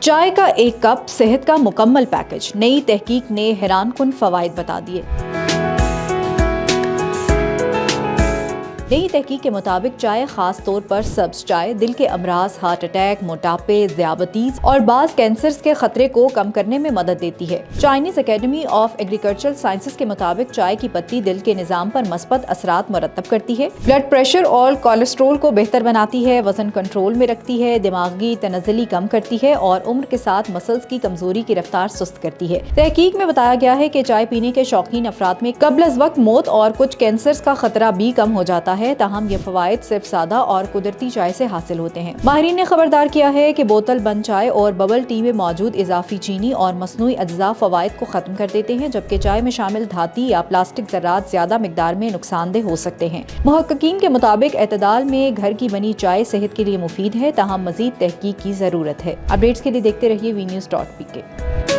چائے کا ایک کپ صحت کا مکمل پیکج، نئی تحقیق نے حیران کن فوائد بتا دیے۔ نئی تحقیق کے مطابق چائے، خاص طور پر سبز چائے، دل کے امراض، ہارٹ اٹیک، موٹاپے، ذیابیطس اور بعض کینسرز کے خطرے کو کم کرنے میں مدد دیتی ہے۔ Chinese academy of agricultural sciences کے مطابق چائے کی پتی دل کے نظام پر مثبت اثرات مرتب کرتی ہے، بلڈ پریشر اور کولیسٹرول کو بہتر بناتی ہے، وزن کنٹرول میں رکھتی ہے، دماغی تنزلی کم کرتی ہے اور عمر کے ساتھ مسلز کی کمزوری کی رفتار سست کرتی ہے۔ تحقیق میں بتایا گیا ہے کہ چائے پینے کے شوقین افراد میں قبل از وقت موت اور کچھ کینسرز کا خطرہ بھی کم ہو جاتا ہے، تاہم یہ فوائد صرف سادہ اور قدرتی چائے سے حاصل ہوتے ہیں۔ ماہرین نے خبردار کیا ہے کہ بوتل بند چائے اور ببل ٹی میں موجود اضافی چینی اور مصنوعی اجزاء فوائد کو ختم کر دیتے ہیں، جبکہ چائے میں شامل دھاتی یا پلاسٹک ذرات زیادہ مقدار میں نقصان دہ ہو سکتے ہیں۔ محققین کے مطابق اعتدال میں گھر کی بنی چائے صحت کے لیے مفید ہے، تاہم مزید تحقیق کی ضرورت ہے۔ اپڈیٹس کے لیے دیکھتے رہیے وی نیوز .pk۔